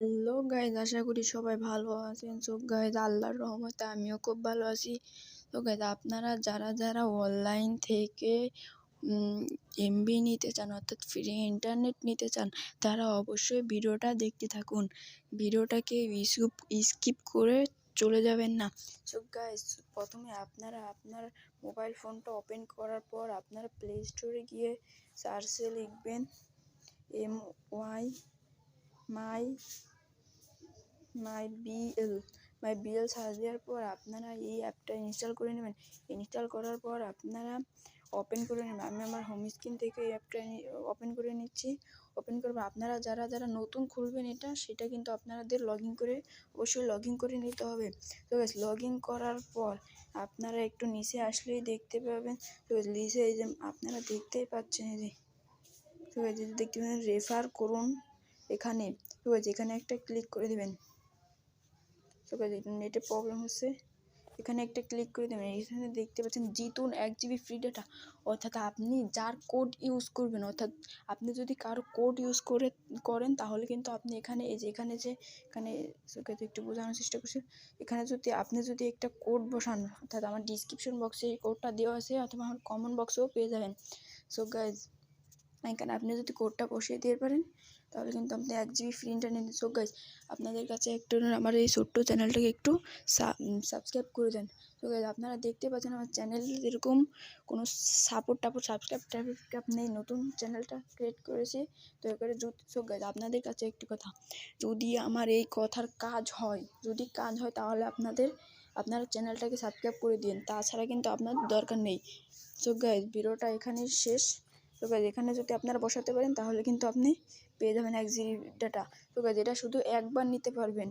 Hello guys, আশা করি সবাই ভালো আছেন। সো গাইজ, আল্লাহর রহমতে আমিও খুব ভালো আছি। তো গাইজ, আপনারা যারা অনলাইন থেকে এমবি নিতে চান, অর্থাৎ ফ্রি ইন্টারনেট নিতে চান, তারা অবশ্যই ভিডিওটা দেখতে থাকুন। ভিডিওটাকে স্কিপ করে চলে যাবেন না। সো গাইজ, প্রথমে আপনারা আপনার মোবাইল ফোনটা ওপেন করার পর আপনারা প্লে স্টোরে গিয়ে সার্চে লিখবেন মাই বিএল সার্চ দেওয়ার পর আপনারা এই অ্যাপটা ইনস্টল করে নেবেন। ইনস্টল করার পর আপনারা ওপেন করে নেবেন। আমি আমার হোম স্ক্রিন থেকে এই অ্যাপটা ওপেন করে নিচ্ছি। ওপেন করবো আপনারা যারা নতুন খুলবেন সেটা কিন্তু আপনাদের অবশ্যই লগ ইন করে নিতে হবে। তো লগ ইন করার পর আপনারা একটু নিচে আসলেই দেখতে পাবেন। তো নিচে এই যে আপনারা দেখতেই পাচ্ছেন, এই যে তো দেখতে পাবেন রেফার করুন এখানে। তো এখানে একটা ক্লিক করে দেবেন। তো নেটে প্রবলেম হচ্ছে, এখানে একটা ক্লিক করে দেবেন। এখানে দেখতে পাচ্ছেন জিতুন 1 GB ফ্রি ডাটা। অর্থাৎ আপনি যার কোড ইউজ করবেন, অর্থাৎ আপনি যদি কারো কোড ইউজ করেন তাহলে কিন্তু আপনি এখানে একটু বোঝানোর চেষ্টা করছি। এখানে আপনি যদি একটা কোড বসান, অর্থাৎ আমার ডিসক্রিপশন বক্সে এই কোডটা দেওয়া আছে, অথবা আমার কমেন্ট বক্সেও পেয়ে যাবেন। সো গাইজ, এখানে আপনি যদি কোডটা বসিয়ে দিতে পারেন তাহলে কিন্তু আপনি 1 GB free internet. So guys, আপনাদের কাছে একটু আমার এই ছোট্ট চ্যানেলটাকে একটু সাবস্ক্রাইব করে দেন। সো গাইজ, আপনারা দেখতে পাচ্ছেন আমার চ্যানেল এরকম কোনো সাবস্ক্রাইব নেই, নতুন চ্যানেলটা ক্রিয়েট করেছি। তো এবারে সো গাইজ, আপনাদের কাছে একটি কথা, যদি আমার এই কথার কাজ হয় তাহলে আপনারা চ্যানেলটাকে সাবস্ক্রাইব করে দিন, তাছাড়া কিন্তু আপনাদের দরকার নেই। সো গাইজ, ভিডিওটা এখানেই শেষ। তো গাইজ, এখানে যদি আপনারা বসাতে পারেন তাহলে কিন্তু আপনি পেয়ে যাবেন 1 GB ডাটা। তো গাইজ, এটা শুধু একবার নিতে পারবেন।